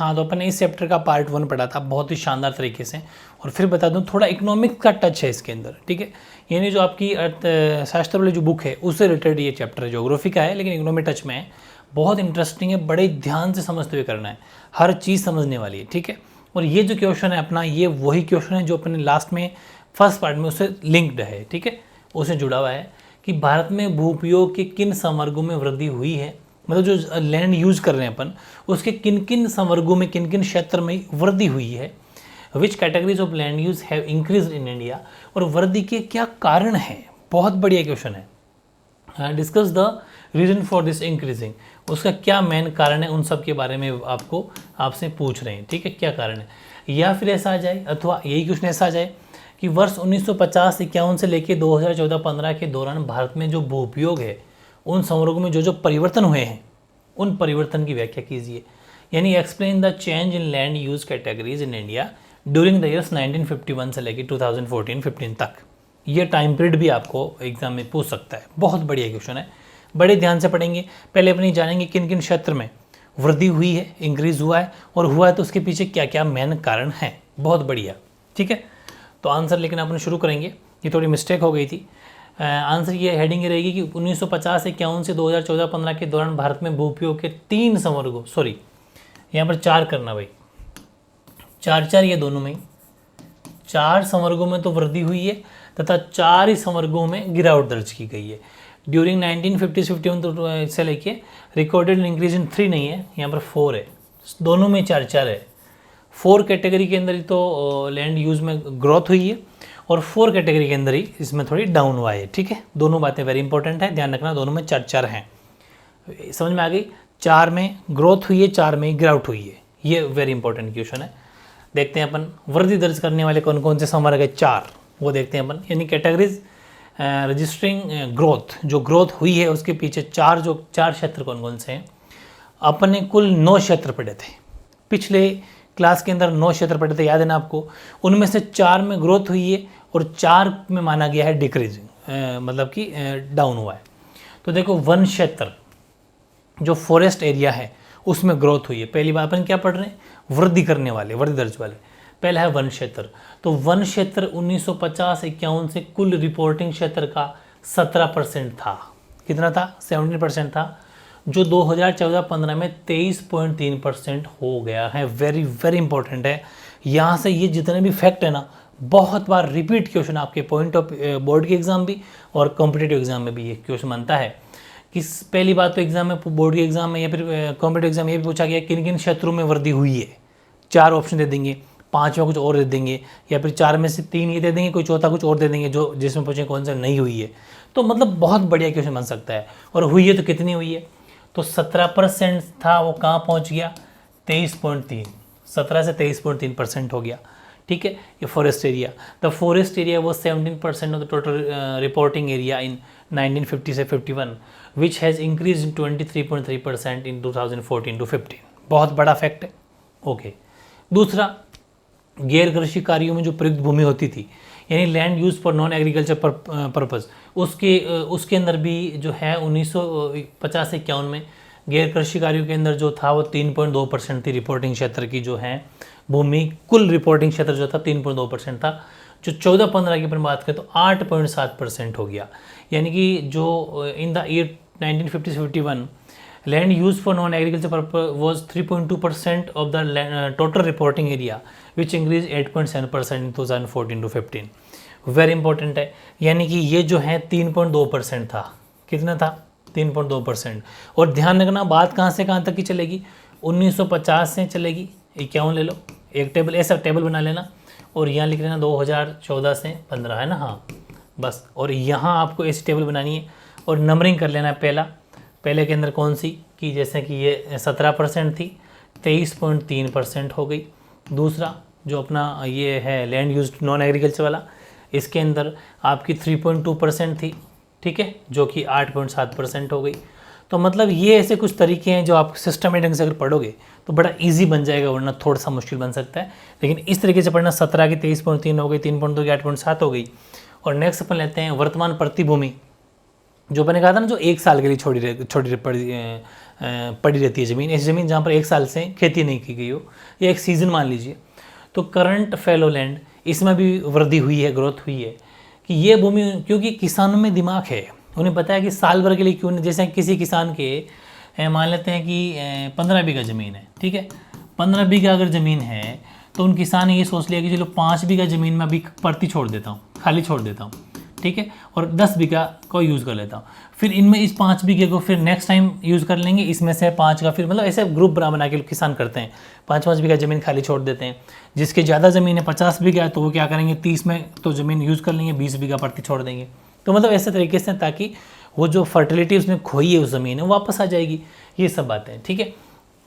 हाँ, तो अपन ने इस चैप्टर का पार्ट 1 पढ़ा था बहुत ही शानदार तरीके से। और फिर बता दूं थोड़ा इकोनॉमिक्स का टच है इसके अंदर, ठीक है। यानी जो आपकी अर्थशास्त्र वाली जो बुक है उससे रिलेटेड ये चैप्टर है, ज्योग्राफी का है लेकिन इकोनॉमिक टच में है। बहुत इंटरेस्टिंग है, बड़े ध्यान से समझते हुए करना है, हर चीज़ समझने वाली है, ठीक है। और ये जो क्वेश्चन है अपना, ये वही क्वेश्चन है जो अपने लास्ट में फर्स्ट पार्ट में उससे लिंक्ड है, ठीक है, उससे जुड़ा हुआ है कि भारत में भूउपयोग के किन संवर्गों में वृद्धि हुई है। मतलब जो लैंड यूज़ कर रहे हैं अपन, उसके किन किन संवर्गों में, किन किन क्षेत्र में वृद्धि हुई है। Which categories of land use have increase in India, और वृद्धि के क्या कारण हैं। बहुत बढ़िया क्वेश्चन है। Discuss the reason for this increasing, उसका क्या मेन कारण है, उन सब के बारे में आपसे पूछ रहे हैं, ठीक है, क्या कारण है। या फिर ऐसा आ जाए, अथवा यही क्वेश्चन ऐसा आ जाए कि वर्ष 1950-51 से लेकर 2014-15 के दौरान भारत में जो भूउपयोग है उन संवर्गों में जो जो परिवर्तन हुए हैं उन परिवर्तन की व्याख्या कीजिए। यानी explain the change in land use categories in India during the years 1951 से लेकर 2014-15 तक। ये टाइम पीरियड भी आपको एग्जाम में पूछ सकता है। बहुत बढ़िया क्वेश्चन है, बड़े ध्यान से पढ़ेंगे। पहले अपनी जानेंगे किन किन क्षेत्र में वृद्धि हुई है, इंक्रीज हुआ है, और हुआ है तो उसके पीछे क्या क्या मेन कारण है। बहुत बढ़िया, ठीक है। तो आंसर लेकिन अपन शुरू करेंगे। ये थोड़ी मिस्टेक हो गई थी। आंसर ये हेडिंग रहेगी कि 1950-51 से 2014-15 के दौरान भारत में भूउपयोग के 3 संवर्गों, सॉरी यहाँ पर 4 करना भाई, 4 ये दोनों में 4 संवर्गों में तो वृद्धि हुई है तथा 4 ही संवर्गों में गिरावट दर्ज की गई है। ड्यूरिंग 1950-51 से लेके रिकॉर्डेड इंक्रीज इन 3 नहीं है, यहाँ पर 4 है, दोनों में 4 है। 4 कैटेगरी के अंदर ही तो लैंड यूज़ में ग्रोथ हुई है और 4 कैटेगरी के अंदर ही इसमें थोड़ी डाउन हुआ है, ठीक है। दोनों बातें वेरी इंपॉर्टेंट है, ध्यान रखना, दोनों में 4 हैं। समझ में आ गई। 4 में ग्रोथ हुई है, 4 में गिरावट हुई है, ये वेरी इंपॉर्टेंट क्वेश्चन है। देखते हैं अपन वृद्धि दर्ज करने वाले कौन कौन से संवर्ग है, 4, वो देखते हैं अपन। यानी कैटेगरीज रजिस्टरिंग ग्रोथ, जो ग्रोथ हुई है उसके पीछे 4 क्षेत्र कौन कौन से हैं। अपन ने कुल 9 क्षेत्र पढ़े थे पिछले क्लास के अंदर, 9 क्षेत्र पढ़े थे, याद है ना आपको। उनमें से 4 में ग्रोथ हुई है और 4 में माना गया है डिक्रीजिंग, मतलब कि डाउन हुआ है। तो देखो वन क्षेत्र जो फॉरेस्ट एरिया है उसमें ग्रोथ हुई है। पहली बार अपन क्या पढ़ रहे हैं, वृद्धि करने वाले, वृद्धि दर्ज वाले। पहला है वन क्षेत्र। तो वन क्षेत्र 1950-51 से कुल रिपोर्टिंग क्षेत्र का 17% था। कितना था, 17% था, जो 2014-15 में 23.3% हो गया है। वेरी वेरी इंपॉर्टेंट है। यहाँ से ये जितने भी फैक्ट है ना, बहुत बार रिपीट क्वेश्चन आपके पॉइंट ऑफ बोर्ड के एग्जाम भी और कॉम्पिटेटिव एग्जाम में भी ये क्वेश्चन बनता है कि पहली बात तो एग्जाम में, बोर्ड के एग्जाम में या फिर कॉम्पिटेटिव एग्जाम में ये भी पूछा गया किन किन क्षेत्रों में वृद्धि हुई है। 4 ऑप्शन दे देंगे, 5वां कुछ और दे देंगे, या फिर 4 में से 3 ये दे देंगे, कोई चौथा कुछ और दे देंगे जो जिसमें पूछे कौन सा नहीं हुई है। तो मतलब बहुत बढ़िया क्वेश्चन बन सकता है। और हुई है तो कितनी हुई है, तो 17% था, वो कहाँ पहुँच गया, 23.3, 17 से 23.3% हो गया, ठीक है। ये forest area, the forest area वो 17% of the total reporting area in 1950 से 51, विच हैज़ इंक्रीज इन 23.3% इन 2014-15। बहुत बड़ा फैक्ट है, ओके। दूसरा, गैर कृषि कार्यों में जो प्रयुक्त भूमि होती थी, यानी land use for non agriculture purpose, उसके अंदर भी जो है 1950 से 51 में गैर कृषि कार्यों के अंदर जो था वो 3.2% थी रिपोर्टिंग क्षेत्र की जो है भूमि। कुल रिपोर्टिंग क्षेत्र जो था 3.2% था। जो 14-15 की अपन बात करें तो 8.7% हो गया। यानी कि जो in the year 1950-51 land use for non agriculture purpose was 3.2% of the total reporting area which increase 8.7% in 2014-15। Very important है। यानी कि ये जो है 3.2% था। कितना था, 3.2%। और ध्यान रखना बात कहाँ से कहाँ तक की चलेगी, 1950 से चलेगी, 51 ले लो, एक टेबल ऐसा टेबल बना लेना, और यहाँ लिख लेना 2014 से 15, है ना, हाँ बस। और यहाँ आपको ऐसी टेबल बनानी है और नंबरिंग कर लेना है। पहले के अंदर कौन सी कि जैसे कि ये 17% थी, 23.3% हो गई। दूसरा जो अपना ये है लैंड यूज नॉन एग्रीकल्चर वाला, इसके अंदर आपकी 3.2% थी, ठीक है, जो कि 8.7% हो गई। तो मतलब ये ऐसे कुछ तरीके हैं जो आप सिस्टमेटिक ढंग से अगर पढ़ोगे तो बड़ा इजी बन जाएगा, वरना थोड़ा सा मुश्किल बन सकता है। लेकिन इस तरीके से पढ़ना, 17 की 23.3 हो गई, 3.2 की 8.7 हो गई। और नेक्स्ट अपन लेते हैं वर्तमान प्रतिभूमि, जो मैंने कहा था ना, जो 1 साल के लिए छोटी पड़ी रहती है ज़मीन, ऐसी ज़मीन जहाँ पर एक साल से खेती नहीं की गई हो या एक सीज़न मान लीजिए। तो करंट फैलो लैंड, इसमें भी वृद्धि हुई है, ग्रोथ हुई है कि ये भूमि, क्योंकि किसानों में दिमाग है, उन्हें पता है कि साल भर के लिए क्यों नहीं, जैसे किसी किसान के मान लेते हैं कि 15 बीघा ज़मीन है, ठीक है, 15 बीघा अगर ज़मीन है तो उन किसान ने ये सोच लिया कि चलो 5 बीघा ज़मीन में अभी परती छोड़ देता हूँ, खाली छोड़ देता हूँ, ठीक है, और 10 बीघा को यूज़ कर लेता हूँ, फिर इनमें इस 5 बीघे को फिर नेक्स्ट टाइम यूज़ कर लेंगे, इसमें से 5 का फिर मतलब ऐसे ग्रुप बना के किसान करते हैं, 5-5 बीघा ज़मीन खाली छोड़ देते हैं। जिसके ज़्यादा ज़मीन है 50 बीघा तो वो क्या करेंगे, 30 में तो ज़मीन यूज़ कर लेंगे, 20 बीघा परती छोड़ देंगे। तो मतलब ऐसे तरीके से, ताकि वो जो फर्टिलिटी उसमें खोई है उस ज़मीन है वो वापस आ जाएगी, ये सब बातें, ठीक है।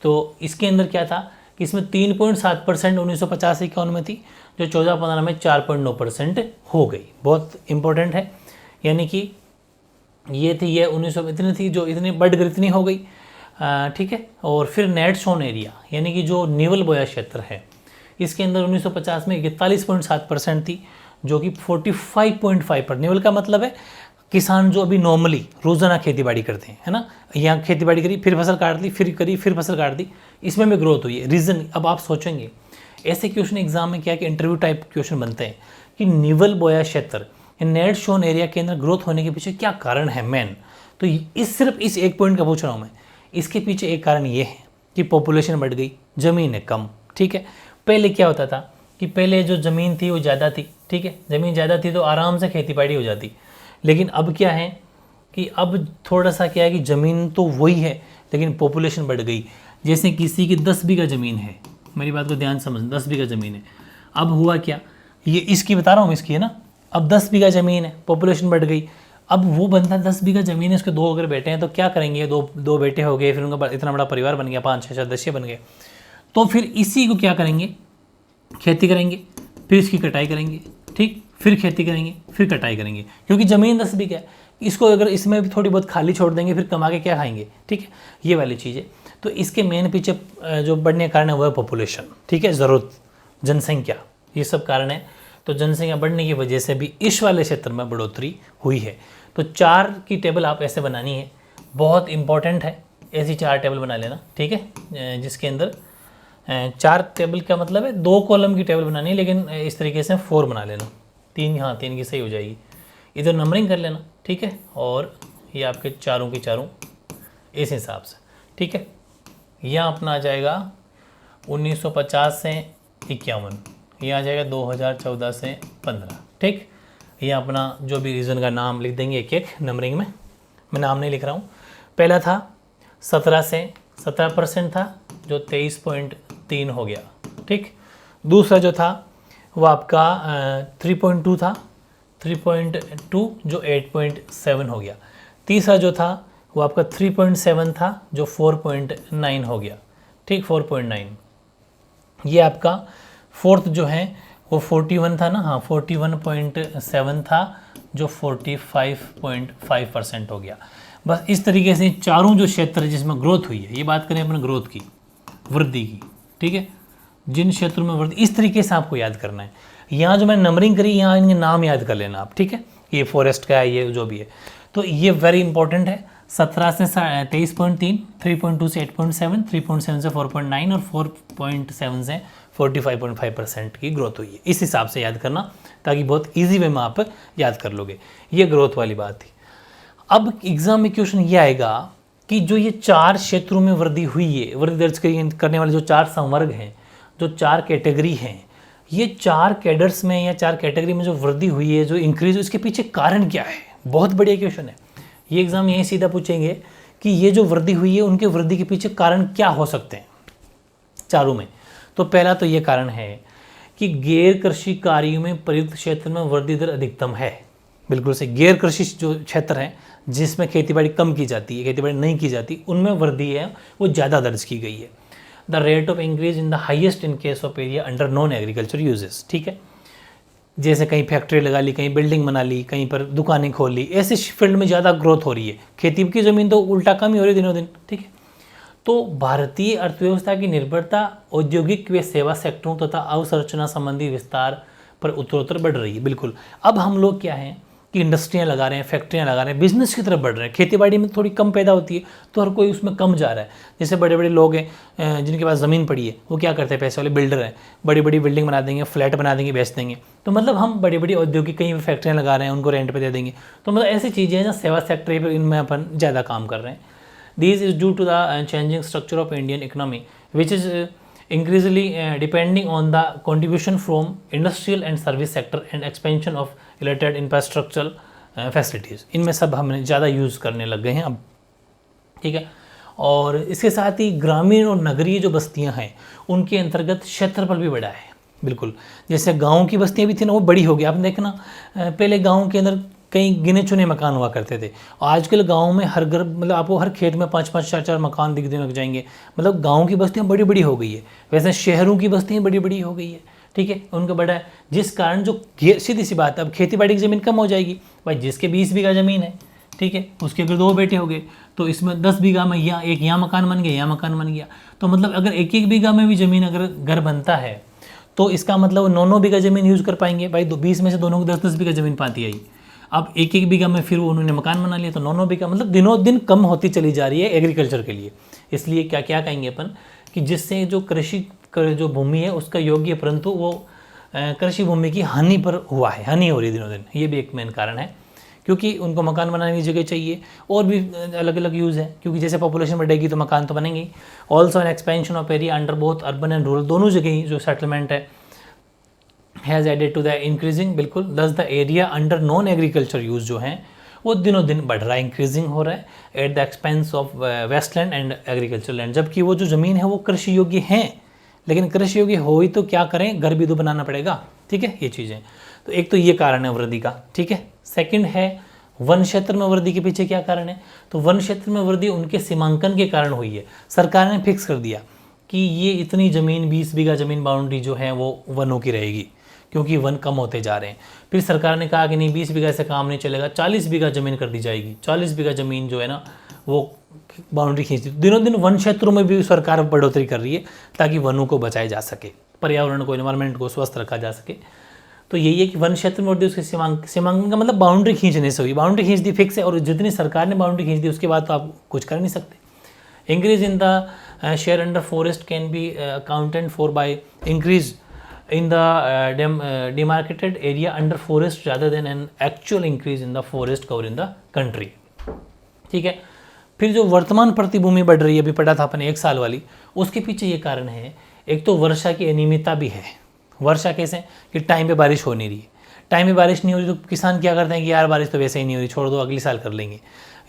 तो इसके अंदर क्या था कि इसमें 3.7% 1950-51 में थी, जो 14-15 में 4.9% हो गई। बहुत इंपॉर्टेंट है, यानी कि ये थी, ये 1900 इतनी थी, जो इतनी बढ़ कर इतनी हो गई, ठीक है। और फिर नेट शोन एरिया, यानी कि जो नेवल बोया क्षेत्र है, इसके अंदर 1950 में 41.7% थी, जो कि 45.5%। नेवल का मतलब है किसान जो अभी नॉर्मली रोज़ाना खेती बाड़ी करते हैं, है ना, यहाँ खेती बाड़ी करी, फिर फसल काट ली, फिर करी, फिर फसल काट दी, इसमें भी ग्रोथ हुई है। रीज़न, अब आप सोचेंगे ऐसे क्वेश्चन एग्जाम में क्या कि इंटरव्यू टाइप क्वेश्चन बनते हैं कि नेवल बोया क्षेत्र, नेट शोन एरिया के अंदर ग्रोथ होने के पीछे क्या कारण है मेन। तो सिर्फ इस एक पॉइंट का पूछ रहा हूँ मैं, इसके पीछे एक कारण ये है कि पॉपुलेशन बढ़ गई, ज़मीन है कम, ठीक है। पहले क्या होता था कि पहले जो ज़मीन थी वो ज़्यादा थी, ठीक है, ज़मीन ज़्यादा थी तो आराम से खेती बाड़ी हो जाती, लेकिन अब क्या है कि अब थोड़ा सा क्या है कि ज़मीन तो वही है लेकिन पॉपुलेशन बढ़ गई। जैसे किसी की 10 बीघा ज़मीन है, मेरी बात को ध्यान समझ, 10 बीघा ज़मीन है, अब हुआ क्या, ये इसकी बता रहा हूँ, इसकी है ना, अब 10 बीघा ज़मीन है, पॉपुलेशन बढ़ गई, अब वो बंदा 10 बीघा ज़मीन है, उसके 2 अगर बेटे हैं तो क्या करेंगे, दो बेटे हो गए, फिर उनका इतना बड़ा परिवार बन गया, 5-6 सदस्य बन गए, तो फिर इसी को क्या करेंगे, खेती करेंगे, फिर इसकी कटाई करेंगे, ठीक, फिर खेती करेंगे, फिर कटाई करेंगे, क्योंकि ज़मीन 10 बीघा है, इसको अगर इसमें भी थोड़ी बहुत खाली छोड़ देंगे फिर कमा के क्या खाएंगे, ठीक है, ये वाली चीज़ है। तो इसके मेन पीछे जो बढ़ने का कारण है वो है पॉपुलेशन, ठीक है, ज़रूरत, जनसंख्या, ये सब कारण है। तो जनसंख्या बढ़ने की वजह से भी इस वाले क्षेत्र में बढ़ोतरी हुई है। तो 4 की टेबल आप ऐसे बनानी है, बहुत इंपॉर्टेंट है, ऐसी 4 टेबल बना लेना, ठीक है, जिसके अंदर 4 टेबल का मतलब है 2 कॉलम की टेबल बनानी है, लेकिन इस तरीके से 4 बना लेना, 3, हाँ 3 की सही हो जाएगी, इधर नंबरिंग कर लेना, ठीक है, और ये आपके चारों की चारों इस हिसाब से, ठीक है। यहाँ अपना आ जाएगा 1950 से 51, ये आ जाएगा 2014 से 15, ठीक। यहाँ अपना जो भी रीज़न का नाम लिख देंगे एक एक नंबरिंग में, मैं नाम नहीं लिख रहा हूँ। पहला था 17 से 17% था, जो 23.3 हो गया, ठीक। दूसरा जो था वो आपका 3.2 था, 3.2 जो 8.7 हो गया। तीसरा जो था वो आपका 3.7 था, जो 4.9 हो गया, ठीक, 4.9। ये आपका फोर्थ जो है वो 41 था ना, हाँ 41.7 था, जो 45.5% हो गया। बस इस तरीके से चारों जो क्षेत्र जिसमें ग्रोथ हुई है, ये बात करें अपने ग्रोथ की, वृद्धि की, ठीक है, जिन क्षेत्रों में वृद्धि, इस तरीके से आपको याद करना है। यहाँ जो मैंने नंबरिंग करी, यहाँ इनके नाम याद कर लेना आप, ठीक है, ये फॉरेस्ट का है, ये जो भी है, तो ये वेरी इंपॉर्टेंट है। 17 से 23.3, 3.2 से 8.7, 3.7 से 4.9 और 4.7 से 45.5% की ग्रोथ हुई है। इस हिसाब से याद करना, ताकि बहुत इजी वे में आप याद कर लोगे। ये ग्रोथ वाली बात थी। अब एग्जाम में क्वेश्चन ये आएगा कि जो ये 4 क्षेत्रों में वृद्धि हुई है, वृद्धि दर्ज करने वाले जो 4 संवर्ग हैं, जो 4 कैटेगरी हैं, ये 4 कैडर्स में या 4 कैटेगरी में जो वृद्धि हुई है, जो इंक्रीज, इसके पीछे कारण क्या है? बहुत बढ़िया क्वेश्चन है। ये एग्जाम यही सीधा पूछेंगे कि ये जो वृद्धि हुई है, उनके वृद्धि के पीछे कारण क्या हो सकते हैं चारों में। तो पहला तो ये कारण है कि गैर कृषि कार्यों में प्रयुक्त क्षेत्र में वृद्धि दर अधिकतम है। बिल्कुल से, गैर कृषि जो क्षेत्र हैं जिसमें खेतीबाड़ी कम की जाती है, खेतीबाड़ी नहीं की जाती, उनमें वृद्धि है वो ज़्यादा दर्ज की गई है। The rate of increase in the highest in case of area under non agriculture uses, ठीक है। जैसे कहीं फैक्ट्री लगा ली, कहीं बिल्डिंग बना ली, कहीं पर दुकानें खोल ली, ऐसे फील्ड में ज़्यादा ग्रोथ हो रही है। खेती की ज़मीन तो उल्टा कम ही हो रही है दिनों दिन, ठीक है। तो भारतीय अर्थव्यवस्था की निर्भरता औद्योगिक व सेवा सेक्टरों तथा अवसंरचना संबंधी विस्तार पर उत्तरोत्तर बढ़ रही है। बिल्कुल, अब हम लोग क्या हैं कि इंडस्ट्रियाँ लगा रहे हैं, फैक्ट्रियाँ लगा रहे हैं, बिजनेस की तरफ बढ़ रहे हैं। खेती बाड़ी में थोड़ी कम पैदा होती है तो हर कोई उसमें कम जा रहा है। जैसे बड़े बड़े लोग हैं जिनके पास ज़मीन पड़ी है, वो क्या करते हैं, पैसे वाले बिल्डर हैं, बड़ी बड़ी बिल्डिंग बना देंगे, फ्लैट बना देंगे, बेच देंगे। तो मतलब हम बड़ी बड़ी औद्योगिक कहीं फैक्ट्रियाँ लगा रहे हैं, उनको रेंट पे दे देंगे। तो मतलब ऐसी चीज़ें हैं जो सेवा सेक्टर पर इनमें अपन ज़्यादा काम कर रहे हैं। This is due to the changing structure of Indian economy which is increasingly depending on the contribution from industrial and service sector and expansion of related infrastructural facilities। इनमें सब हमने ज़्यादा यूज़ करने लग गए हैं अब, ठीक है। और इसके साथ ही ग्रामीण और नगरीय जो बस्तियां हैं उनके अंतर्गत क्षेत्रफल भी बढ़ा है। बिल्कुल, जैसे गाँव की बस्तियाँ भी थी ना, वो बड़ी हो गई। आपने देखना पहले गाँव के अंदर कई गिने चुने मकान हुआ करते थे। आजकल गांव में हर घर, मतलब आपको हर खेत में 5-5, 4-4 मकान दिखने लग जाएंगे। मतलब गांव की बस्तियां बड़ी बड़ी हो गई है, वैसे शहरों की बस्तियां बड़ी बड़ी हो गई है, ठीक है, उनका बड़ा है। जिस कारण जो सीधी सी बात है, अब खेती बाड़ी की ज़मीन कम हो जाएगी। भाई जिसके 20 बीघा ज़मीन है, ठीक है, उसके अगर 2 बेटे हो गए तो इसमें 10 बीघा में यहाँ मकान बन गया, यहाँ मकान बन गया। तो मतलब अगर 1-1 बीघा में भी ज़मीन अगर घर बनता है तो इसका मतलब 9-9 बीघा ज़मीन यूज़ कर पाएंगे। भाई 20 में से दोनों को 10-10 बीघा ज़मीन पाती आई। अब 1-1 बीघा में फिर उन्होंने मकान बना लिया तो 9-9 बीघा, मतलब दिनों दिन कम होती चली जा रही है एग्रीकल्चर के लिए। इसलिए क्या क्या कहेंगे अपन कि जिससे जो कृषि जो भूमि है उसका योग्य है, परंतु वो कृषि भूमि की हानि पर हुआ है, हानि हो रही है दिनों दिन। ये भी एक मेन कारण है, क्योंकि उनको मकान बनाने की जगह चाहिए और भी अलग अलग यूज़ है। क्योंकि जैसे पॉपुलेशन बढ़ेगी तो मकान तो बनेंगे। Also an expansion of area under both urban and rural, दोनों जगह ही जो सेटलमेंट है has added to the increasing, बिल्कुल, thus the area under non agriculture use जो है वो दिनों दिन बढ़ रहा है, इंक्रीजिंग हो रहा है at the expense of wasteland and agriculture land. जबकि वो जो ज़मीन है वो कृषि योग्य हैं, लेकिन कृषि योग्य हो ही तो क्या करें, घर भी तो बनाना पड़ेगा, ठीक है, ये चीज़ें। तो एक तो ये कारण है वृद्धि का, ठीक है। सेकंड है वन क्षेत्र में वृद्धि के पीछे क्या कारण है, तो वन क्षेत्र में वृद्धि उनके सीमांकन के कारण हुई है। सरकार ने फिक्स कर दिया कि ये इतनी ज़मीन, 20 बीघा ज़मीन बाउंड्री जो है वो वनों की रहेगी, क्योंकि वन कम होते जा रहे हैं। फिर सरकार ने कहा कि नहीं 20 बीघा से काम नहीं चलेगा, 40 बीघा ज़मीन कर दी जाएगी। 40 बीघा ज़मीन जो है ना वो बाउंड्री खींच दी। दिनों दिन वन क्षेत्रों में भी सरकार बढ़ोतरी कर रही है ताकि वनों को बचाया जा सके, पर्यावरण को, एनवायरनमेंट को स्वस्थ रखा जा सके। तो यही है कि वन क्षेत्र में बढ़ती, उसके सीमांकन का मतलब बाउंड्री खींचने से हुई। बाउंड्री खींच दी फिक्स है, और जितनी सरकार ने बाउंड्री खींच दी उसके बाद तो आप कुछ कर नहीं सकते। Increase in the share under forest can be accounted for by increase in the demarcated area under forest rather than an actual increase in the forest cover in the country, ठीक है। फिर जो वर्तमान प्रतिभूमि बढ़ रही है, अभी पढ़ा था अपने 1 साल वाली, उसके पीछे ये कारण है। एक तो वर्षा की अनियमितता भी है। वर्षा कैसे कि टाइम पे बारिश हो नहीं रही है। टाइम पे बारिश नहीं हो रही तो किसान क्या करते हैं कि यार बारिश तो वैसे ही नहीं हो रही, छोड़ दो, अगले साल कर लेंगे।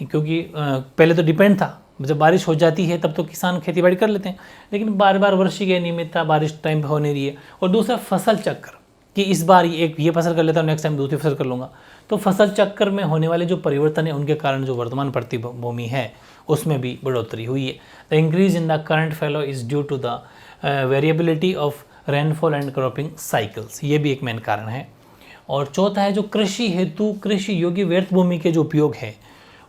क्योंकि पहले तो डिपेंड था, जब बारिश हो जाती है तब तो किसान खेती बाड़ी कर लेते हैं, लेकिन बार बार वर्षा की अनियमितता, बारिश टाइम पे हो नहीं रही है। और दूसरा फसल चक्र, कि इस बार एक ये फसल कर लेता हूँ, नेक्स्ट टाइम दूसरी फसल कर लूँगा। तो फसल चक्र में होने वाले जो परिवर्तन है उनके कारण जो वर्तमान प्रतिभूमि है उसमें भी बढ़ोतरी हुई है। The increase in the current fallow is due to the variability of rainfall and cropping cycles, ये भी एक मेन कारण है। और चौथा है जो कृषि हेतु कृषि योग्य व्यर्थ भूमि के जो उपयोग है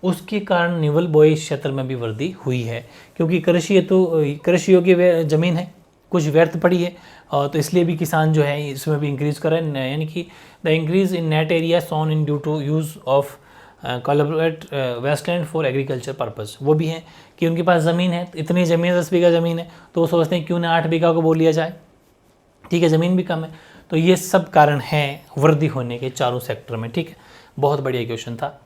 उसके कारण निवल बोई क्षेत्र में भी वृद्धि हुई है। क्योंकि कृषि हेतु कृषि योग्य ज़मीन है, कुछ व्यर्थ पड़ी है, और तो इसलिए भी किसान जो है इसमें भी इंक्रीज कर रहे हैं। यानी कि the increase in net area sown in due to use of collaborate wasteland for agriculture purpose. वो भी है कि उनके पास ज़मीन है, इतनी ज़मीन 10 बीघा ज़मीन है, तो वो सोचते हैं क्यों ना 8 बीघा को बोल लिया जाए, ठीक है, ज़मीन भी कम है। तो ये सब कारण हैं वृद्धि होने के चारों सेक्टर में, ठीक है। बहुत बढ़िया क्वेश्चन था।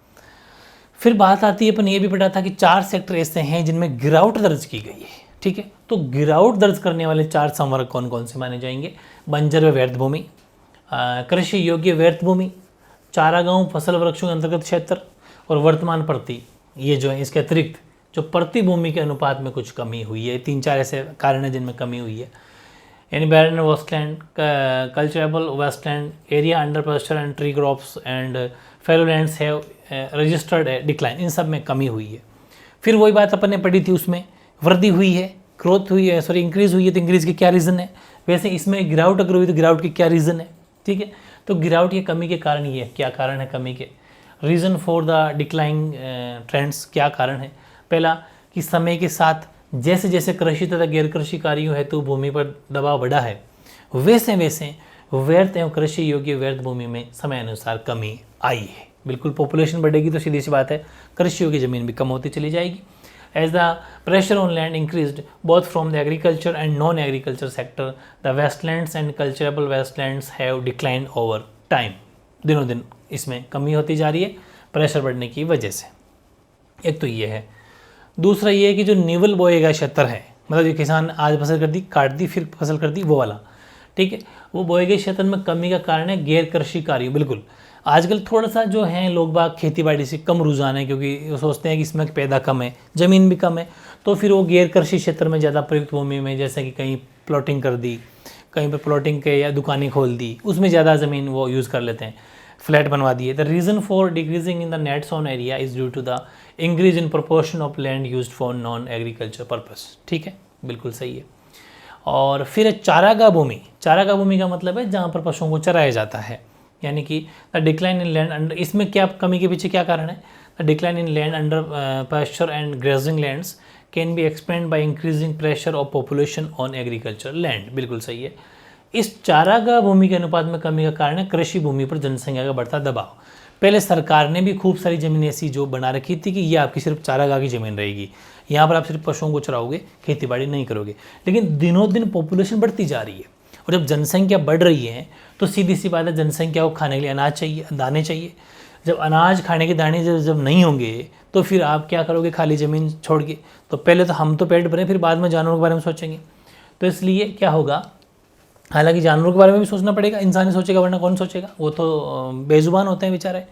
फिर बात आती है, अपन ये भी पढ़ा था कि 4 सेक्टर ऐसे हैं जिनमें गिरावट दर्ज की गई है, ठीक है। तो गिरावट दर्ज करने वाले 4 संवर्ग कौन कौन से माने जाएंगे? बंजर व व्यर्थ भूमि, कृषि योग्य व्यर्थ भूमि, चारागांव फसल वृक्षों के अंतर्गत क्षेत्र, और वर्तमान प्रति, ये जो है इसके अतिरिक्त जो प्रति भूमि के अनुपात में कुछ कमी हुई है। 3-4 ऐसे कारण हैं जिनमें कमी हुई है। यानी barren wasteland, culturable wasteland, area under pasture and tree crops and fallow lands have registered decline, इन सब में कमी हुई है। फिर वही बात अपन ने पढ़ी थी, उसमें वृद्धि हुई है, ग्रोथ हुई है, सॉरी इंक्रीज हुई है, तो इंक्रीज के क्या रीज़न है। वैसे इसमें गिरावट अगर हुई तो गिरावट के क्या रीज़न है, ठीक है। तो गिरावट की कमी के कारण ये है, क्या कारण है कमी के, reason for the decline trends, क्या कारण है। पहला कि समय के साथ जैसे जैसे कृषि तथा गैर कृषि कार्यों हेतु भूमि पर दबाव बढ़ा है, वैसे वैसे व्यर्थ एवं कृषि योग्य व्यर्थ भूमि में समय अनुसार कमी आई है। बिल्कुल पॉपुलेशन बढ़ेगी तो सीधी सी बात है कृषियों की ज़मीन भी कम होती चली जाएगी। As the pressure on land increased both from the agriculture and non-agriculture sector, the wastelands and cultivable wastelands have declined over time. दिनों दिन इसमें कमी होती जा रही है प्रेशर बढ़ने की वजह से। एक तो ये है, दूसरा ये है कि जो निवल बोए गए क्षेत्र है, मतलब जो किसान आज फसल कर दी काट दी फिर फसल कर दी वो वाला, ठीक है, वो बोए गए क्षेत्र में कमी का कारण है गैर कृषि कार्य। बिल्कुल आजकल थोड़ा सा जो है लोग बाग खेती बाड़ी से कम रुझान है, क्योंकि वो सोचते हैं कि इसमें पैदा कम है, ज़मीन भी कम है, तो फिर वो गैर कृषि क्षेत्र में ज़्यादा प्रयुक्त भूमि में, जैसे कि कहीं प्लॉटिंग कर दी, कहीं पर प्लॉटिंग के या दुकानें खोल दी, उसमें ज़्यादा ज़मीन वो यूज़ कर लेते हैं, फ्लैट बनवा दिए। The reason for decreasing in the net sown area is due to the increase in proportion of land used for non agriculture purpose. ठीक है, बिल्कुल सही है। और फिर चारागाह भूमि, चारागाह भूमि का मतलब है जहाँ पर पशुओं को चराया जाता है, यानी कि the decline in land under, इसमें क्या कमी के पीछे क्या कारण है? The decline in land under pasture and grazing lands can be explained by increasing pressure of population on agriculture land. बिल्कुल सही है। इस चारागाह भूमि के अनुपात में कमी का कारण है कृषि भूमि पर जनसंख्या का बढ़ता दबाव। पहले सरकार ने भी खूब सारी ज़मीन ऐसी जो बना रखी थी कि ये आपकी सिर्फ चारागाह की ज़मीन रहेगी, यहाँ पर आप सिर्फ पशुओं को चराओगे, खेती बाड़ी नहीं करोगे। लेकिन दिनों दिन पॉपुलेशन बढ़ती जा रही है और जब जनसंख्या बढ़ रही है तो सीधी सी बात है जनसंख्या को खाने के लिए अनाज चाहिए, दाने चाहिए। जब अनाज खाने के दाने जब नहीं होंगे तो फिर आप क्या करोगे खाली ज़मीन छोड़ के? तो पहले तो हम तो पेट भरें, फिर बाद में जानवरों के बारे में सोचेंगे। तो इसलिए क्या होगा, हालांकि जानवरों के बारे में भी सोचना पड़ेगा, इंसान ही सोचेगा वरना कौन सोचेगा, वो तो बेजुबान होते हैं बेचारे।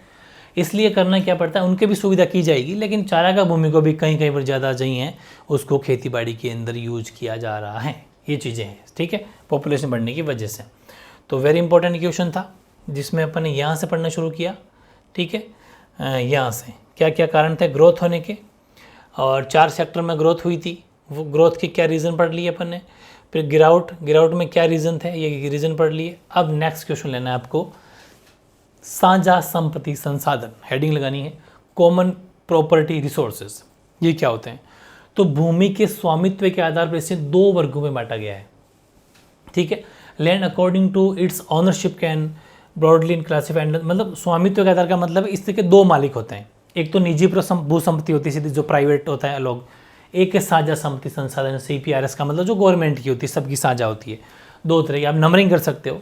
इसलिए करना क्या पड़ता है, उनके भी सुविधा की जाएगी, लेकिन चारागाह भूमि को भी कहीं कहीं पर ज़्यादा चाहिए हैं, उसको खेती बाड़ी के अंदर यूज किया जा रहा है। ये चीज़ें हैं, ठीक है, पॉपुलेशन बढ़ने की वजह से। तो वेरी इंपॉर्टेंट क्वेश्चन था जिसमें अपन ने यहाँ से पढ़ना शुरू किया, ठीक है। यहाँ से क्या क्या कारण थे ग्रोथ होने के, और 4 सेक्टर में ग्रोथ हुई थी, वो ग्रोथ के क्या रीज़न पढ़ लिए अपन ने। फिर गिरावट में क्या रीज़न थे, ये रीज़न पढ़ लिए। अब नेक्स्ट क्वेश्चन लेना है आपको, साझा संपत्ति संसाधन, हेडिंग लगानी है, कॉमन प्रॉपर्टी रिसोर्सेज, ये क्या होते हैं? तो भूमि के स्वामित्व के आधार पर इसे 2 वर्गों में बांटा गया है, ठीक है। Land according to its ownership can broadly in classified, मतलब स्वामित्व के आधार का मतलब इस तरह के 2 मालिक होते हैं। एक तो निजी भू संपत्ति होती है सीधी, जो प्राइवेट होता है लोग। एक है साझा संपत्ति संसाधन, CPRS का मतलब जो गवर्नमेंट की होती है, सबकी साझा होती है। 2 तरह की, आप नंबरिंग कर सकते हो,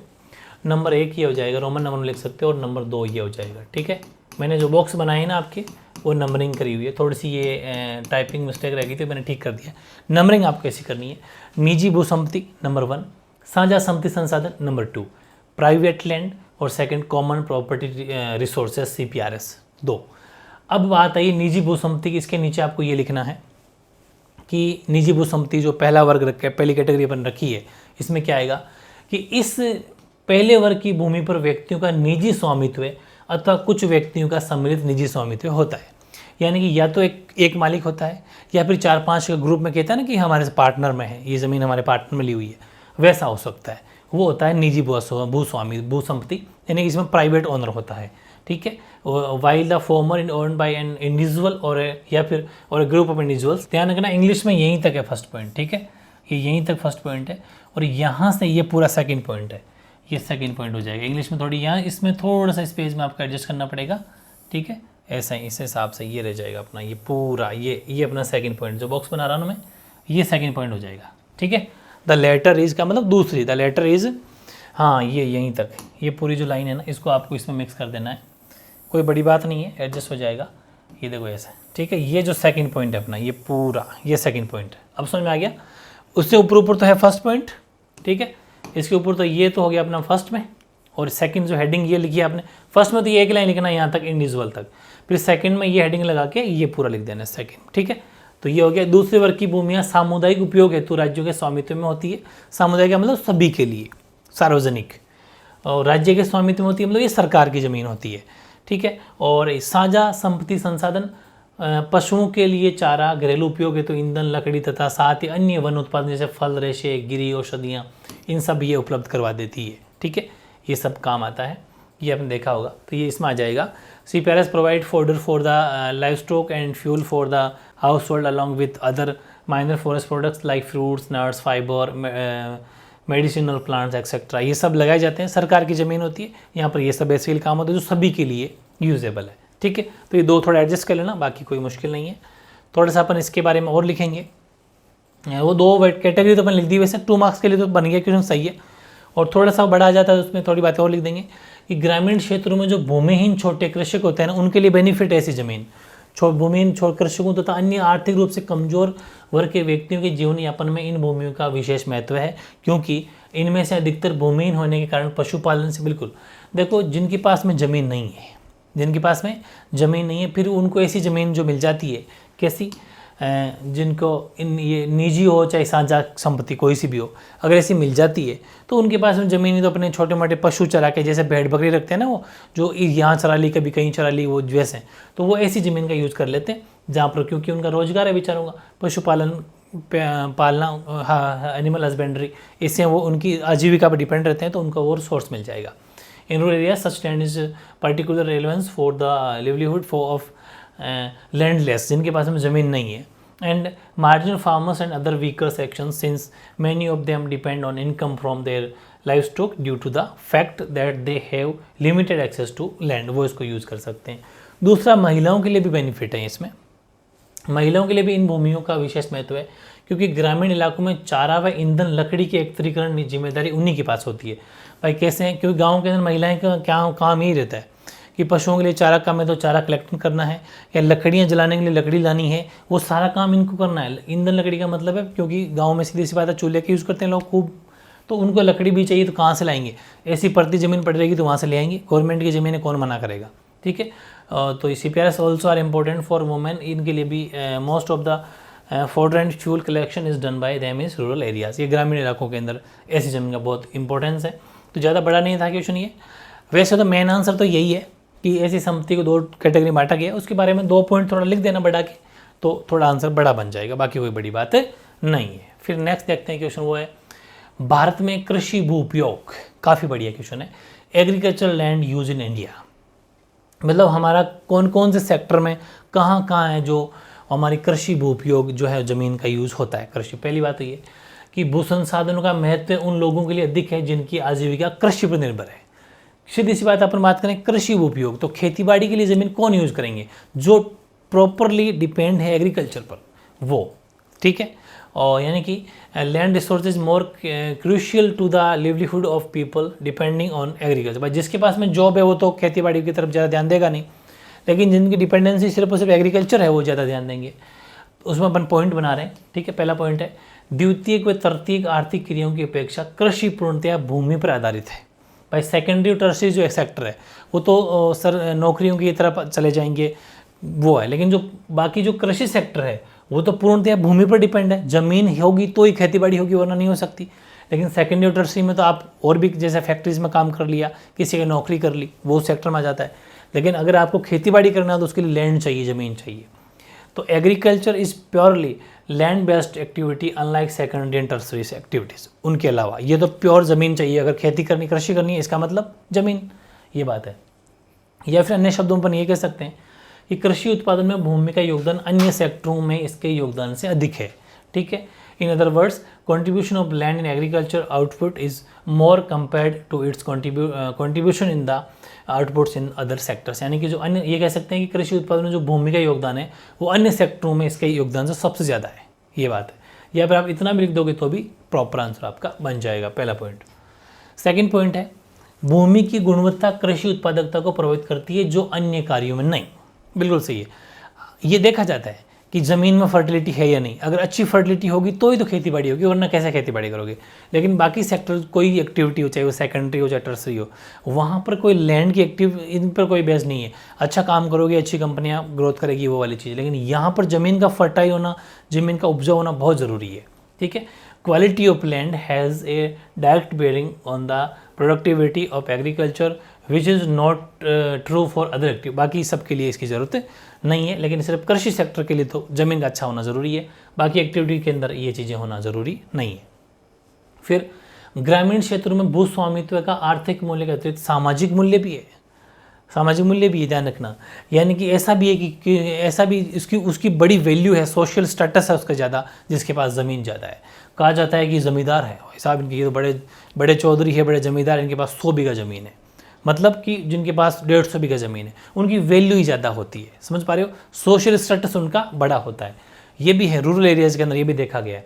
नंबर 1 ये हो जाएगा, रोमन नंबर लिख सकते हो, और नंबर 2 ये हो जाएगा, ठीक है। मैंने जो बॉक्स बनाए हैं ना आपके, वो नंबरिंग करी हुई है, थोड़ी सी ये टाइपिंग मिस्टेक रह गई थी, मैंने ठीक कर दिया। नंबरिंग आपको ऐसी करनी है, निजी भू संपत्ति नंबर 1, साझा संपत्ति संसाधन नंबर 2, प्राइवेट लैंड, और second common property resources CPRS 2। अब बात आई निजी भू संपत्ति की, इसके नीचे आपको ये लिखना है कि निजी भू संपत्ति जो पहला वर्ग रखा है, पहली कैटेगरी अपन रखी है, इसमें क्या आएगा कि इस पहले वर्ग की भूमि पर व्यक्तियों का निजी स्वामित्व अथवा कुछ व्यक्तियों का सम्मिलित निजी स्वामित्व होता है। यानी कि या तो एक मालिक होता है, या फिर 4-5 के ग्रुप में कहता है ना कि हमारे पार्टनर में है, ये ज़मीन हमारे पार्टनर में ली हुई है, वैसा हो सकता है। वो होता है निजी भू संपत्ति, यानी कि इसमें प्राइवेट ओनर होता है, ठीक है। While the former in owned by an individual और या फिर और ग्रुप ऑफ इंडिविजुअल्स। ध्यान रखना इंग्लिश में यहीं तक है फर्स्ट पॉइंट, ठीक है, ये यहीं तक फर्स्ट पॉइंट है, और यहाँ से ये पूरा सेकंड पॉइंट है, ये सेकंड पॉइंट हो जाएगा। इंग्लिश में थोड़ी यहाँ इसमें थोड़ा सा स्पेस में आपको एडजस्ट करना पड़ेगा, ठीक है, ऐसा ही इस हिसाब से ये रह जाएगा अपना, ये पूरा ये अपना सेकंड पॉइंट जो बॉक्स बना रहा हूँ मैं, ये सेकंड पॉइंट हो जाएगा, ठीक है। द लेटर इज का मतलब दूसरी, द लेटर इज, हाँ ये यहीं तक, ये पूरी जो लाइन है ना, इसको आपको इसमें मिक्स कर देना है, कोई बड़ी बात नहीं है, एडजस्ट हो जाएगा। ये देखो ऐसा, ठीक है, ये जो सेकंड पॉइंट है अपना, ये पूरा ये सेकंड पॉइंट है, अब समझ में आ गया। उससे ऊपर तो है फर्स्ट पॉइंट, ठीक है, इसके ऊपर तो ये तो हो गया अपना फर्स्ट में, और सेकंड जो हेडिंग ये लिखी है आपने, फर्स्ट में तो ये एक लाइन लिखना है यहाँ तक इंडिविजुअल तक, फिर सेकंड में ये हेडिंग लगा के ये पूरा लिख देना सेकंड, ठीक है। तो ये हो गया। दूसरे वर्ग की भूमियाँ सामुदायिक उपयोग हेतु राज्यों के स्वामित्व में होती है। सामुदायिक का मतलब सभी के लिए, सार्वजनिक, और राज्य के स्वामित्व में होती है मतलब ये सरकार की ज़मीन होती है, ठीक है। और साझा संपत्ति संसाधन पशुओं के लिए चारा, घरेलू उपयोग है तो ईंधन, लकड़ी तथा साथ ही अन्य वन उत्पादन जैसे फल, रेशे, गिरी, औषधियाँ, इन सब ये उपलब्ध करवा देती है, ठीक है, ये सब काम आता है, ये आपने देखा होगा, तो ये इसमें आ जाएगा। CPRS provide fodder for the live stock and fuel for the house hold along with other minor forest products like fruits, nuts, fibre, medicinal plants etcetera, ये सब लगाए जाते हैं। सरकार की ज़मीन होती है, यहाँ पर ये सब ऐसे काम होते हैं जो सभी के लिए यूजेबल है। ठीक है, तो ये दो थोड़ा एडजस्ट कर लेना, बाकी कोई मुश्किल नहीं है। थोड़ा सा अपन इसके बारे में और लिखेंगे। वो दो कैटेगरी तो अपन लिख दी, वैसे 2 मार्क्स के लिए तो बन गया क्वेश्चन, सही है। और थोड़ा सा बड़ा आ जाता है उसमें थोड़ी बातें और लिख देंगे कि ग्रामीण क्षेत्रों में जो भूमिहीन छोटे कृषक होते हैं ना, उनके लिए बेनिफिट है ऐसी जमीन। भूमिहीन कृषकों तथा अन्य आर्थिक रूप से कमजोर वर्ग के व्यक्तियों के जीवन यापन में इन भूमियों का विशेष महत्व है, क्योंकि इनमें से अधिकतर भूमिहीन होने के कारण पशुपालन से बिल्कुल, देखो जिनके पास में ज़मीन नहीं है, जिनके पास में ज़मीन नहीं है, फिर उनको ऐसी ज़मीन जो मिल जाती है, कैसी, जिनको ये निजी हो चाहे साझा संपत्ति कोई सी भी हो, अगर ऐसी मिल जाती है तो उनके पास में ज़मीन, तो अपने छोटे मोटे पशु चरा के, जैसे भेड़ बकरी रखते हैं ना, वो जो यहाँ चरा ली कभी कहीं चरा ली, वो वैसे, तो वो ऐसी ज़मीन का यूज़ कर लेते हैं जहाँ पर, क्योंकि उनका रोजगार है बेचारों का पशुपालन पालना, हाँ एनिमल हस्बेंड्री, इससे वो उनकी आजीविका पर डिपेंड रहते हैं, तो उनको और सोर्स मिल जाएगा। In rural area such land is particular relevance for the livelihood for of landless, जिनके पास में ज़मीन नहीं है, and marginal farmers and other weaker section, since many of them depend on income from their livestock due to the fact that they have limited access to land, वो इसको use कर सकते हैं। दूसरा, महिलाओं के लिए भी बेनिफिट है इसमें। महिलाओं के लिए भी इन भूमियों का विशेष महत्व है, क्योंकि ग्रामीण इलाकों में चारा व ईंधन लकड़ी के एकत्रीकरण की जिम्मेदारी उन्हीं के पास होती है। भाई कैसे हैं, क्योंकि गाँव के अंदर महिलाएं का क्या काम ही रहता है कि पशुओं के लिए चारा कम है तो चारा कलेक्ट करना है, या लकड़ियाँ जलाने के लिए लकड़ी लानी है, वो सारा काम इनको करना है। ईंधन लकड़ी का मतलब है, क्योंकि गाँव में सीधी सी बात है चूल्हे के यूज़ करते हैं लोग खूब, तो उनको लकड़ी भी चाहिए, तो कहाँ से लाएंगे, ऐसी पड़ती ज़मीन पड़ रहेगी तो वहाँ से ले आएंगे, गवर्नमेंट की ज़मीन है कौन मना करेगा। ठीक है, तो CPRS also are important for women, इनके लिए भी most of the fodder and fuel collection is done by them is rural areas, ये ग्रामीण इलाकों के अंदर ऐसी ज़मीन का बहुत इंपॉर्टेंस है। तो ज़्यादा बड़ा नहीं था क्वेश्चन ये, वैसे तो मेन आंसर तो यही है कि ऐसी संपत्ति को 2 कैटेगरी में बांटा गया, उसके बारे में 2 पॉइंट थोड़ा लिख देना बढ़ा के, तो थोड़ा आंसर बड़ा बन जाएगा, बाकी कोई बड़ी बात नहीं है। फिर नेक्स्ट देखते हैं क्वेश्चन, वो है भारत में कृषि भू उपयोग, काफ़ी बढ़िया क्वेश्चन है। Agriculture land use in India, मतलब हमारा कौन कौन से सेक्टर में कहाँ कहाँ है जो हमारी कृषि भू उपयोग जो है ज़मीन का यूज़ होता है कृषि। पहली बात तो ये कि भू संसाधनों का महत्व उन लोगों के लिए अधिक है जिनकी आजीविका कृषि पर निर्भर है। सीधी सी बात, अपन बात करें कृषि उपयोग, तो खेतीबाड़ी के लिए ज़मीन कौन यूज़ करेंगे, जो प्रॉपरली डिपेंड है एग्रीकल्चर पर, वो। ठीक है, और यानी कि land resource is more crucial to the livelihood of people depending on agriculture. भाई जिसके पास में जॉब है वो तो खेतीबाड़ी की तरफ ज़्यादा ध्यान देगा नहीं, लेकिन जिनकी डिपेंडेंसी सिर्फ और सिर्फ एग्रीकल्चर है वो ज़्यादा ध्यान देंगे। उसमें अपन पॉइंट बना रहे हैं। ठीक है, पहला पॉइंट है द्वितीयक व तृतीयक आर्थिक क्रियाओं की अपेक्षा कृषि पूर्णतया भूमि पर आधारित है। भाई सेकेंडरी और टर्सरी जो सेक्टर है वो तो सर नौकरियों की तरफ चले जाएंगे, वो है, लेकिन जो बाकी जो कृषि सेक्टर है वो तो पूर्णतया भूमि पर डिपेंड है। ज़मीन होगी तो ही खेतीबाड़ी होगी, वरना नहीं हो सकती। लेकिन सेकेंडरी और टर्सरी में तो आप और भी जैसे फैक्ट्रीज में काम कर लिया, किसी की नौकरी कर ली, वो सेक्टर में आ जाता है। लेकिन अगर आपको खेतीबाड़ी करना है तो उसके लिए लैंड चाहिए, ज़मीन चाहिए। तो agriculture is purely land based activity unlike secondary and tertiary activities. उनके अलावा ये तो प्योर ज़मीन चाहिए, अगर खेती करनी कृषि करनी है इसका मतलब ज़मीन, ये बात है। या फिर अन्य शब्दों पर ये कह सकते हैं कि कृषि उत्पादन में भूमि का योगदान अन्य सेक्टरों में इसके योगदान से अधिक है। ठीक है, in other words contribution of land in agriculture output is more compared to its contribution in the outputs in other sectors. यानी कि जो अन्य, ये कह सकते हैं कि कृषि उत्पादन में जो भूमि का योगदान है वो अन्य सेक्टरों में इसके योगदान से सबसे ज़्यादा है, ये बात है। या फिर आप इतना भी लिख दोगे तो भी प्रॉपर आंसर आपका बन जाएगा, पहला पॉइंट। सेकेंड पॉइंट है भूमि की गुणवत्ता कृषि उत्पादकता को प्रभावित करती है जो अन्य कार्यों में नहीं। बिल्कुल सही है, ये देखा जाता है कि ज़मीन में फर्टिलिटी है या नहीं। अगर अच्छी फर्टिलिटी होगी तो ही तो खेतीबाड़ी होगी, वरना कैसे खेतीबाड़ी करोगे। लेकिन बाकी सेक्टर कोई एक्टिविटी हो, चाहे वो सेकेंडरी हो चाहे टर्सरी हो, वहाँ पर कोई लैंड की इन पर कोई बेस नहीं है। अच्छा काम करोगे, अच्छी कंपनियाँ ग्रोथ करेगी, वो वाली चीज़। लेकिन यहाँ पर ज़मीन का फर्टाइल होना, ज़मीन का उपजाऊ होना बहुत ज़रूरी है। ठीक है, quality of land has a direct bearing on the productivity of agriculture which is not true for other active. बाकी सब के लिए इसकी ज़रूरत नहीं है, लेकिन सिर्फ कृषि सेक्टर के लिए तो ज़मीन का अच्छा होना ज़रूरी है, बाकी एक्टिविटी के अंदर ये चीज़ें होना ज़रूरी नहीं है। फिर ग्रामीण क्षेत्रों में भू स्वामित्व का आर्थिक मूल्य के अतिरिक्त सामाजिक मूल्य भी है। सामाजिक मूल्य भी है, ध्यान रखना। यानी कि ऐसा भी है कि ऐसा भी उसकी बड़ी वैल्यू है, सोशल स्टेटस है उसका ज़्यादा, जिसके पास ज़मीन ज़्यादा है। कहा जाता है कि ज़मींदार है साहब, इनके ये तो बड़े बड़े चौधरी है, बड़े ज़मींदार, इनके पास 100 बीघा ज़मीन है। मतलब कि जिनके पास 150 बीघा ज़मीन है उनकी वैल्यू ही ज़्यादा होती है। समझ पा रहे हो, सोशल स्टेटस उनका बड़ा होता है। ये भी है रूरल एरियाज़ के अंदर, ये भी देखा गया है।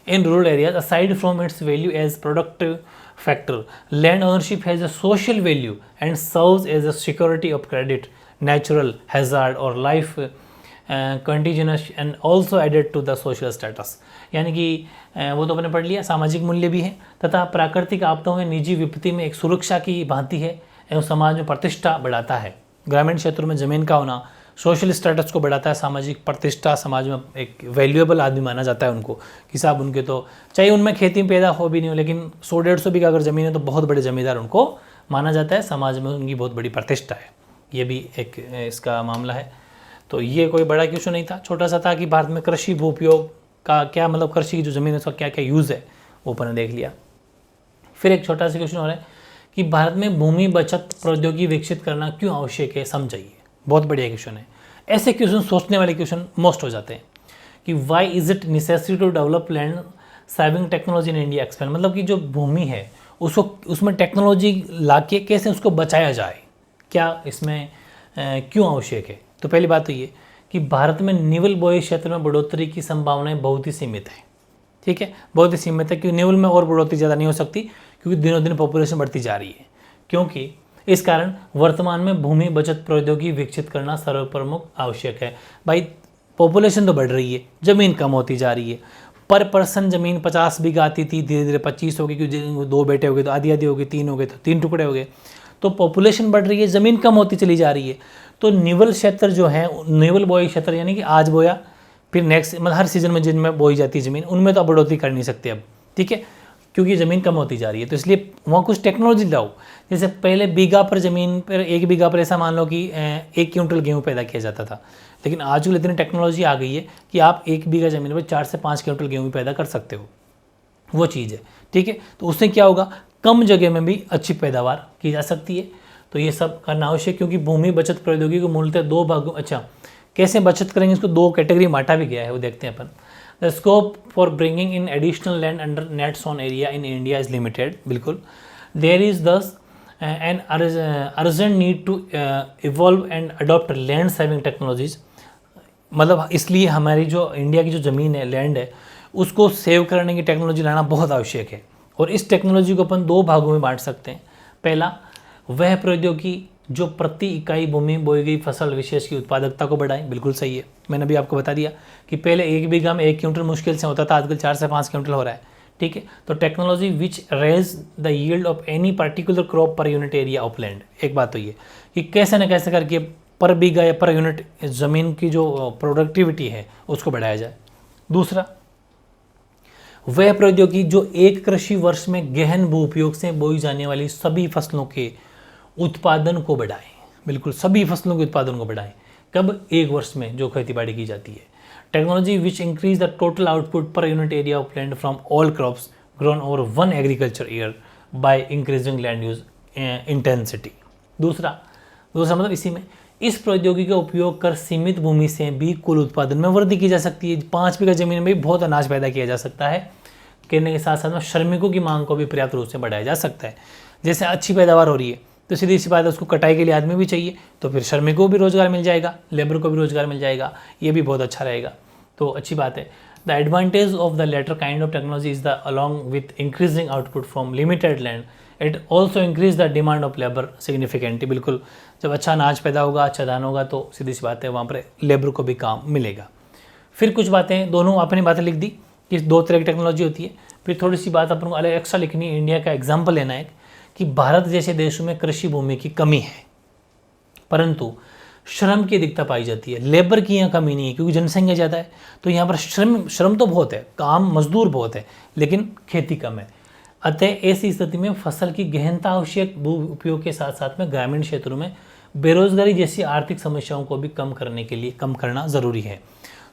In rural areas aside from its value as productive factor, land ownership has a social value and serves as a security of credit, natural hazard और life continuous and also added to the social status. यानी कि वो तो अपने पढ़ लिया, सामाजिक मूल्य भी है तथा प्राकृतिक आपदाओं में निजी विपत्ति में एक सुरक्षा की भांति है एवं समाज में प्रतिष्ठा बढ़ाता है। ग्रामीण क्षेत्रों में ज़मीन का होना सोशल स्टेटस को बढ़ाता है, सामाजिक प्रतिष्ठा, समाज में एक वैल्यूएबल आदमी माना जाता है उनको कि साहब उनके तो चाहे उनमें खेती पैदा हो भी नहीं हो, लेकिन 100-150 बीघा अगर ज़मीन है तो बहुत बड़े ज़मींदार उनको माना जाता है, समाज में उनकी बहुत बड़ी प्रतिष्ठा है। ये भी एक इसका मामला है। तो ये कोई बड़ा क्वेश्चन नहीं था, छोटा सा था कि भारत में कृषि भू उपयोग का क्या मतलब, कृषि की जो ज़मीन है उसका क्या क्या यूज़ है, वो अपन ने देख लिया। फिर एक छोटा सा क्वेश्चन और है कि भारत में भूमि बचत प्रौद्योगिकी विकसित करना क्यों आवश्यक है, समझाइए। बहुत बढ़िया क्वेश्चन है। ऐसे क्वेश्चन सोचने वाले क्वेश्चन मोस्ट हो जाते हैं कि why is it necessary to develop land saving technology in India expand, मतलब कि जो भूमि है उसको उसमें टेक्नोलॉजी लाके कैसे उसको बचाया जाए, क्या इसमें क्यों आवश्यक है। तो पहली बात तो ये कि भारत में निवल बोई क्षेत्र में बढ़ोतरी की संभावनाएं बहुत ही सीमित है। ठीक है, बहुत ही सीमित है, क्योंकि निवल में और बढ़ोतरी ज़्यादा नहीं हो सकती क्योंकि दिनों दिन पॉपुलेशन बढ़ती जा रही है। क्योंकि इस कारण वर्तमान में भूमि बचत प्रौद्योगिकी विकसित करना सर्वप्रमुख आवश्यक है। भाई पॉपुलेशन तो बढ़ रही है, ज़मीन कम होती जा रही है, पर पर्सन ज़मीन 50 बीघा आती थी, धीरे धीरे 25 हो गई, क्योंकि 2 बेटे हो गए तो आधी आधी हो गई, 3 हो गए तो 3 टुकड़े हो गए। तो पॉपुलेशन बढ़ रही है, ज़मीन कम होती चली जा रही है। तो निवल क्षेत्र जो है, निवल बोई क्षेत्र यानी कि आज बोया फिर नेक्स्ट मतलब हर सीजन में जिनमें बोई जाती है ज़मीन, उनमें तो अब बढ़ोतरी कर नहीं सकते अब। ठीक है, क्योंकि ज़मीन कम होती जा रही है, तो इसलिए वहाँ कुछ टेक्नोलॉजी लाओ। जैसे पहले बीघा पर ज़मीन पर 1 बीघा पर ऐसा मान लो कि 1 क्विंटल गेहूँ पैदा किया जाता था, लेकिन आजकल इतनी टेक्नोलॉजी आ गई है कि आप 1 बीघा ज़मीन पर 4 से 5 क्विंटल गेहूँ पैदा कर सकते हो, वो चीज़ है। ठीक है, तो उससे क्या होगा, कम जगह में भी अच्छी पैदावार की जा सकती है। तो ये सब करना आवश्यक, क्योंकि भूमि बचत प्रौद्योगिकी को मूलतः 2 भागों, अच्छा कैसे बचत करेंगे इसको 2 कैटेगरी में बांटा भी गया है, वो देखते हैं अपन। The scope for bringing in additional land under net on area in India is limited, बिल्कुल। There is thus an urgent need to evolve and adopt land saving technologies, मतलब इसलिए हमारी जो इंडिया की जो ज़मीन है, लैंड है, उसको सेव करने की टेक्नोलॉजी लाना बहुत आवश्यक है। और इस टेक्नोलॉजी को अपन 2 भागों में बांट सकते हैं। पहला, वह प्रौद्योगिकी जो प्रति इकाई भूमि बोई गई फसल विशेष की उत्पादकता को बढ़ाए, बिल्कुल सही है। मैंने अभी आपको बता दिया कि पहले 1 बीघा में 1 क्विंटल मुश्किल से होता था, आजकल 4 से 5 क्विंटल हो रहा है। ठीक है, तो technology which raise the yield of any particular crop per unit area of land. एक बात तो ये कि कैसे न कैसे करके पर बीघा या पर यूनिट ज़मीन की जो प्रोडक्टिविटी है उसको बढ़ाया जाए। दूसरा, वह प्रौद्योगिकी जो एक कृषि वर्ष में गहन भू उपयोग से बोई जाने वाली सभी फसलों के उत्पादन को बढ़ाएं, बिल्कुल सभी फसलों के उत्पादन को बढ़ाएं। कब? एक वर्ष में जो खेतीबाड़ी की जाती है। Technology which increase the total output पर unit area of land from all crops grown over 1 agriculture year by increasing land use intensity. दूसरा मतलब इसी में इस प्रौद्योगिकी का उपयोग कर सीमित भूमि से भी कुल उत्पादन में वृद्धि की जा सकती है। 5 बीघा जमीन में भी बहुत अनाज पैदा किया जा सकता है। कहने के साथ साथ में श्रमिकों की मांग को भी पर्याप्त रूप से बढ़ाया जा सकता है। जैसे अच्छी पैदावार हो रही है तो सीधी सी बात है, उसको कटाई के लिए आदमी भी चाहिए, तो फिर श्रमिकों को भी रोजगार मिल जाएगा, लेबर को भी रोजगार मिल जाएगा, ये भी बहुत अच्छा रहेगा। तो अच्छी बात है। The advantage of the latter kind of technology is the along with increasing output from limited land it also increase the demand of labour significantly. बिल्कुल, जब अच्छा अनाज पैदा होगा, अच्छा धान होगा, तो सीधी सी बात है वहाँ पर लेबर को भी काम मिलेगा। फिर कुछ बातें, दोनों अपनी बातें लिख दी कि 2 तरह की टेक्नोलॉजी होती है। फिर थोड़ी सी बात अपन को अलग एक्स्ट्रा लिखनी है, इंडिया का एग्जाम्पल लेना है कि भारत जैसे देशों में कृषि भूमि की कमी है, परंतु श्रम की अधिकता पाई जाती है। लेबर की यहाँ कमी नहीं है क्योंकि जनसंख्या ज़्यादा है, तो यहाँ पर श्रम तो बहुत है, काम मजदूर बहुत है, लेकिन खेती कम है। अतः ऐसी स्थिति में फसल की गहनता आवश्यक भू उपयोग के साथ साथ में ग्रामीण क्षेत्रों में बेरोजगारी जैसी आर्थिक समस्याओं को भी कम करना ज़रूरी है।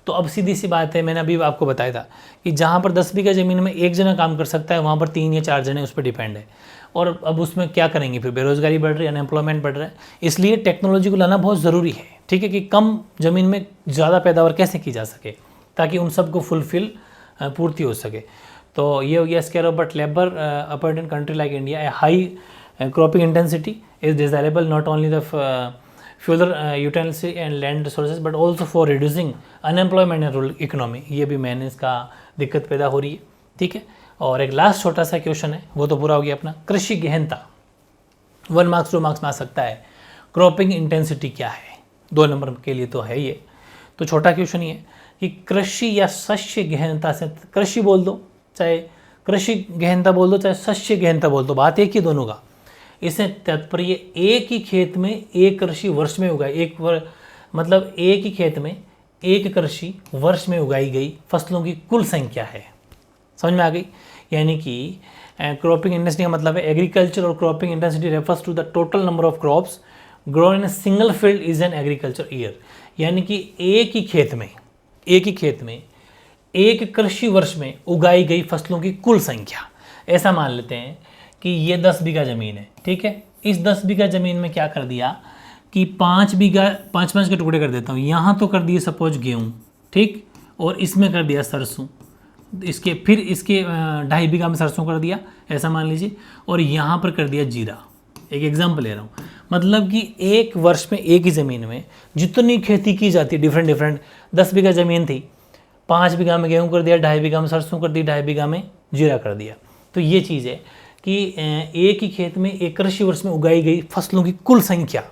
तो अब सीधी सी बात है, मैंने अभी आपको बताया था कि जहाँ पर 10 बीघा ज़मीन में 1 जना काम कर सकता है, वहाँ पर 3 या 4 जने उस पर डिपेंड है। और अब उसमें क्या करेंगे, फिर बेरोजगारी बढ़ रही है, अनएम्प्लॉयमेंट बढ़ रहा है। इसलिए टेक्नोलॉजी को लाना बहुत ज़रूरी है। ठीक है, कि कम ज़मीन में ज़्यादा पैदावार कैसे की जा सके ताकि उन सबको फुलफिल पूर्ति हो सके। तो ये हो गया scarce of but labour abundant country like India a high cropping intensity is desirable not only the fuller utility and land resources but also for reducing unemployment in rural economy. ये भी मैंने इसका दिक्कत पैदा हो रही है, ठीक है। और एक लास्ट छोटा सा क्वेश्चन है, वो तो पूरा हो गया अपना। कृषि गहनता 1 मार्क्स 2 मार्क्स में आ सकता है। क्रॉपिंग इंटेंसिटी क्या है, 2 नंबर के लिए तो है ये। तो छोटा क्वेश्चन ये कि कृषि या शस्य गहनता से, कृषि बोल दो चाहे कृषि गहनता बोल दो चाहे शस्य गहनता बोल दो, बात एक ही दोनों का। इससे तात्पर्य एक ही खेत में एक कृषि वर्ष में उगाई, मतलब एक ही खेत में एक कृषि वर्ष में उगाई गई फसलों की कुल संख्या है। समझ में आ गई? यानी कि क्रॉपिंग इंटेंसिटी का मतलब है एग्रीकल्चर और cropping intensity refers to the total number of crops grown in single field is an agriculture year. यानी कि एक ही खेत में एक कृषि वर्ष में उगाई गई फसलों की कुल संख्या। ऐसा मान लेते हैं कि ये 10 बीघा ज़मीन है, ठीक है। इस 10 बीघा ज़मीन में क्या कर दिया कि 5 बीघा 5 के टुकड़े कर देता हूँ। यहाँ तो कर दिए सपोज गेहूँ, ठीक, और इसमें कर दिया सरसों, इसके फिर इसके 2.5 बीघा में सरसों कर दिया, ऐसा मान लीजिए, और यहाँ पर कर दिया जीरा। एक एग्जाम्पल ले रहा हूँ, मतलब कि एक वर्ष में एक ही ज़मीन में जितनी खेती की जाती है डिफरेंट 10 बीघा ज़मीन थी, 5 बीघा में गेहूँ कर दिया, 2.5 बीघा में सरसों कर दी, 2.5 बीघा में जीरा कर दिया। तो ये चीज़ है कि एक ही खेत में एक कृषि वर्ष में उगाई गई फसलों की कुल संख्या,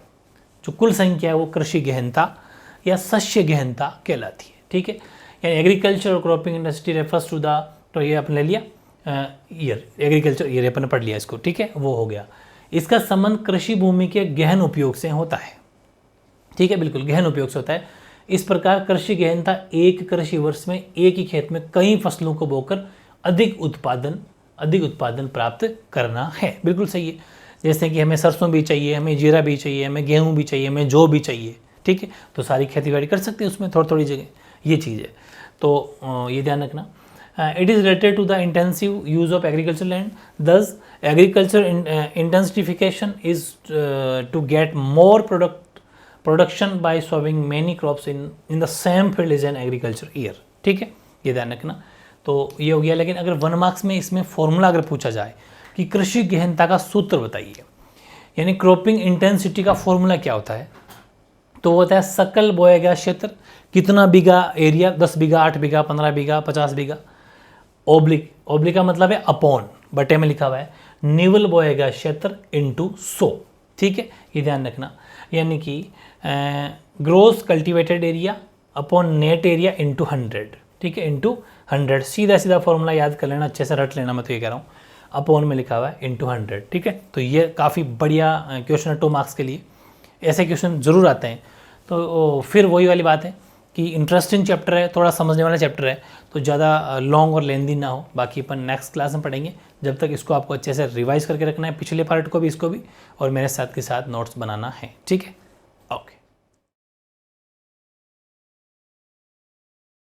जो कुल संख्या है वो कृषि गहनता या शस्य गहनता कहलाती है, ठीक है। यानी एग्रीकल्चर और cropping industry refers to the, तो ये अपन ले लिया ईयर, एग्रीकल्चर ईयर अपन ने पढ़ लिया इसको, ठीक है, वो हो गया। इसका संबंध कृषि भूमि के गहन उपयोग से होता है, ठीक है, बिल्कुल गहन उपयोग से होता है। इस प्रकार कृषि गहनता एक कृषि वर्ष में एक ही खेत में कई फसलों को बोकर अधिक उत्पादन प्राप्त करना है। बिल्कुल सही है। जैसे कि हमें सरसों भी चाहिए, हमें जीरा भी चाहिए, हमें गेहूँ भी चाहिए, हमें जौ भी चाहिए, ठीक है, तो सारी खेती बाड़ी कर सकते हैं उसमें थोड़ी जगह, ये चीज़ है। तो ये ध्यान रखना। It is related to the intensive use of agricultural land. Thus, agriculture intensification is to get more production by sowing many crops in the same field as an agriculture year. ठीक है, ये ध्यान रखना। तो ये हो गया। लेकिन अगर 1 मार्क्स में इसमें फॉर्मूला अगर पूछा जाए कि कृषि गहनता का सूत्र बताइए, यानी क्रॉपिंग इंटेंसिटी का फॉर्मूला क्या होता है, तो वो होता है सकल बोया गया क्षेत्र, कितना बीघा एरिया, 10 बीघा, 8 बीघा, 15 बीघा, 50 बीघा, ओब्लिक का मतलब है अपॉन, बटे में लिखा हुआ है, निवल बोया गया क्षेत्र इंटू 100, ठीक है, ये ध्यान रखना। यानी कि gross cultivated area upon net area into 100, ठीक है, इंटू 100। सीधा फॉर्मूला याद कर लेना, अच्छे से रट लेना, मैं तो ये कह रहा हूँ, अपॉन में लिखा हुआ है इंटू 100, ठीक है। तो ये काफ़ी बढ़िया क्वेश्चन है 2 मार्क्स के लिए, ऐसे क्वेश्चन ज़रूर आते हैं। तो फिर वही वाली बात है कि इंटरेस्टिंग चैप्टर है, थोड़ा समझने वाला चैप्टर है, तो ज़्यादा लॉन्ग और लेंदी ना हो। बाकी अपन नेक्स्ट क्लास में पढ़ेंगे। जब तक इसको आपको अच्छे से रिवाइज करके रखना है, पिछले पार्ट को भी, इसको भी, और मेरे साथ के साथ नोट्स बनाना है, ठीक है। ओके।